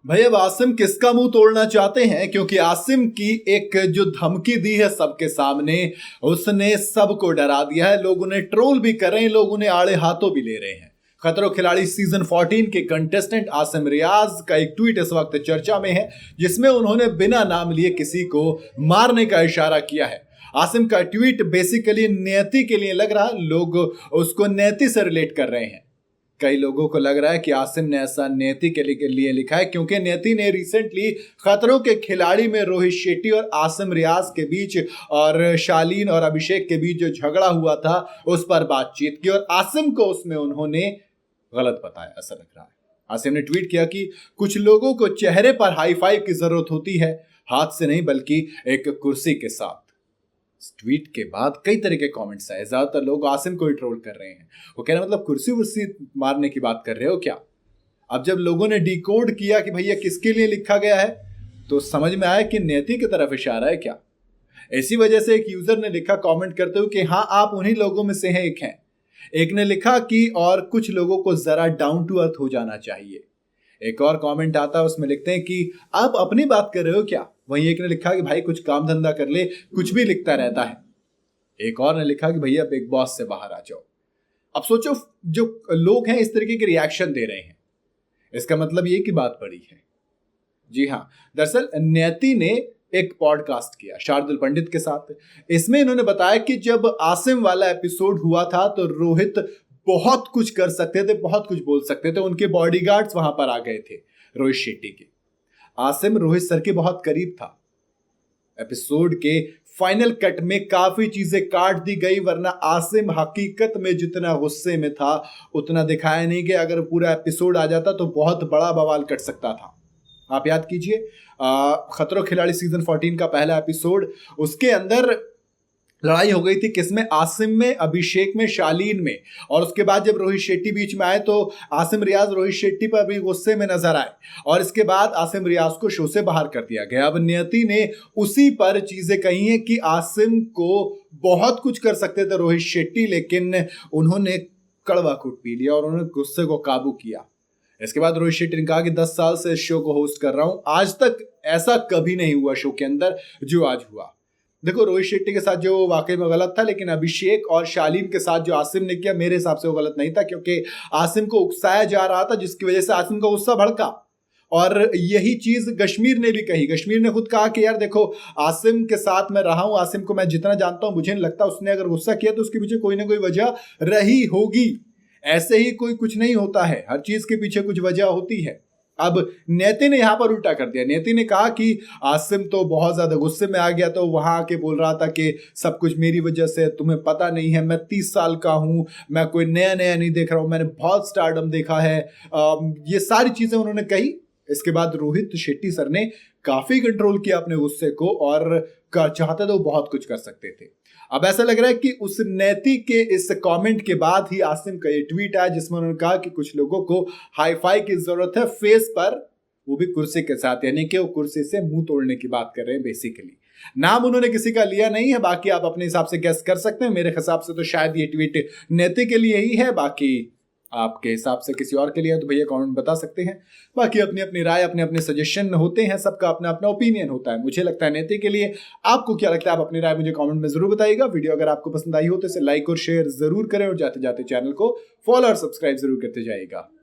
भाई अब आसिम किसका मुंह तोड़ना चाहते हैं, क्योंकि आसिम की एक जो धमकी दी है सबके सामने, उसने सबको डरा दिया है। लोग उन्हें ट्रोल भी कर रहे हैं, लोग उन्हें आड़े हाथों भी ले रहे हैं। खतरों खिलाड़ी सीजन 14 के कंटेस्टेंट आसिम रियाज का एक ट्वीट इस वक्त चर्चा में है, जिसमें उन्होंने बिना नाम लिए किसी को मारने का इशारा किया है। आसिम का ट्वीट बेसिकली नियति के लिए लग रहा, लोग उसको नियति से रिलेट कर रहे हैं। कई लोगों को लग रहा है कि आसिम ने ऐसा नियति के लिए लिखा है क्योंकि नियति ने रिसेंटली खतरों के खिलाड़ी में रोहित शेट्टी और आसिम रियाज के बीच और शालीन और अभिषेक के बीच जो झगड़ा हुआ था उस पर बातचीत की और आसिम को उसमें उन्होंने गलत बताया, ऐसा लग रहा है। आसिम ने ट्वीट किया कि कुछ लोगों को चेहरे पर हाई फाइव की जरूरत होती है, हाथ से नहीं बल्कि एक कुर्सी के साथ। इस ट्वीट के बाद कई तरह के कमेंट्स आए, ज्यादातर लोग आसिम को ही ट्रोल कर रहे हैं। वो कह रहे मतलब कुर्सी वुर्सी मारने की बात कर रहे हो क्या? अब जब लोगों ने डिकोड किया कि भैया किसके लिए लिखा गया है, तो समझ में आया कि नियति की तरफ इशारा है क्या। इसी वजह से एक यूजर ने लिखा कमेंट करते हुए कि हाँ आप उन्हीं लोगों में से हैं एक हैं। एक ने लिखा कि और कुछ लोगों को जरा डाउन टू अर्थ हो जाना चाहिए। एक और कमेंट आता है, उसमें लिखते हैं कि आप अपनी बात कर रहे हो क्या। वहीं एक ने लिखा कि भाई कुछ काम धंधा कर ले, कुछ भी लिखता रहता है। एक और ने लिखा कि भैया बिग बॉस से बाहर आ जाओ। अब सोचो जो लोग हैं इस तरीके के रिएक्शन दे रहे हैं, इसका मतलब ये कि बात बड़ी है। जी हाँ, दरअसल नियति ने एक पॉडकास्ट किया शार्दुल पंडित के साथ। इसमें इन्होंने बताया कि जब आसिम वाला एपिसोड हुआ था तो रोहित बहुत कुछ कर सकते थे, बहुत कुछ बोल सकते थे। उनके बॉडीगार्ड्स वहां पर आ गए थे रोहित शेट्टी के। आसिम रोहित सर के बहुत करीब था। एपिसोड के फाइनल कट में काफी चीजें काट दी गई, वरना आसिम हकीकत में जितना गुस्से में था उतना दिखाया नहीं गया। अगर पूरा एपिसोड आ जाता तो बहुत बड़ा बवाल कट सकता था। आप याद कीजिए खतरों खिलाड़ी सीजन 14 का पहला एपिसोड, उसके अंदर लड़ाई हो गई थी किसमें? आसिम में, अभिषेक में, शालीन में। और उसके बाद जब रोहित शेट्टी बीच में आए तो आसिम रियाज रोहित शेट्टी पर भी गुस्से में नजर आए और इसके बाद आसिम रियाज को शो से बाहर कर दिया गया। अब नियति ने उसी पर चीजें कही हैं कि आसिम को बहुत कुछ कर सकते थे रोहित शेट्टी, लेकिन उन्होंने कड़वा घूंट पी लिया और उन्होंने गुस्से को काबू किया। इसके बाद रोहित शेट्टी ने कहा कि 10 साल से इस शो को होस्ट कर रहा हूं, आज तक ऐसा कभी नहीं हुआ शो के अंदर जो आज हुआ। देखो रोहित शेट्टी के साथ जो वाकई में गलत था, लेकिन अभिषेक और शालीन के साथ जो आसिम ने किया मेरे हिसाब से वो गलत नहीं था, क्योंकि आसिम को उकसाया जा रहा था जिसकी वजह से आसिम का गुस्सा भड़का। और यही चीज कश्मीर ने भी कही। कश्मीर ने खुद कहा कि यार देखो आसिम के साथ मैं रहा हूं, आसिम को मैं जितना जानता हूं मुझे नहीं लगता उसने अगर गुस्सा किया तो उसके पीछे कोई ना कोई वजह रही होगी। ऐसे ही कोई कुछ नहीं होता है, हर चीज के पीछे कुछ वजह होती है। अब नियति ने यहां पर उल्टा कर दिया। नियति ने कहा कि आसिम तो बहुत ज्यादा गुस्से में आ गया, तो वहां आके बोल रहा था कि सब कुछ मेरी वजह से, तुम्हें पता नहीं है मैं 30 साल का हूं, मैं कोई नया नया नहीं देख रहा हूं, मैंने बहुत स्टारडम देखा है। ये सारी चीजें उन्होंने कही। इसके बाद रोहित शेट्टी सर ने काफी कंट्रोल किया अपने गुस्से को और चाहते तो बहुत कुछ कर सकते थे। अब ऐसा लग रहा है कि उस नियति के इस कमेंट के बाद ही आसिम का ये ट्वीट आया जिसमें उन्होंने कहा कि कुछ लोगों को हाई फाई की जरूरत है फेस पर, वो भी कुर्सी के साथ, यानी कि वो कुर्सी से मुंह तोड़ने की बात कर रहे हैं बेसिकली। नाम उन्होंने किसी का लिया नहीं है, बाकी आप अपने हिसाब से गेस कर सकते हैं। मेरे हिसाब से तो शायद ये ट्वीट नियति के लिए ही है, बाकी आपके हिसाब से किसी और के लिए है तो भैया कमेंट बता सकते हैं। बाकी अपनी अपनी राय, अपने अपने सजेशन होते हैं, सबका अपना अपना ओपिनियन होता है। मुझे लगता है नियति के लिए, आपको क्या लगता है? आप अपनी राय मुझे कमेंट में जरूर बताइएगा। वीडियो अगर आपको पसंद आई हो तो इसे लाइक और शेयर जरूर करें और जाते जाते चैनल को फॉलो और सब्सक्राइब जरूर करते जाइएगा।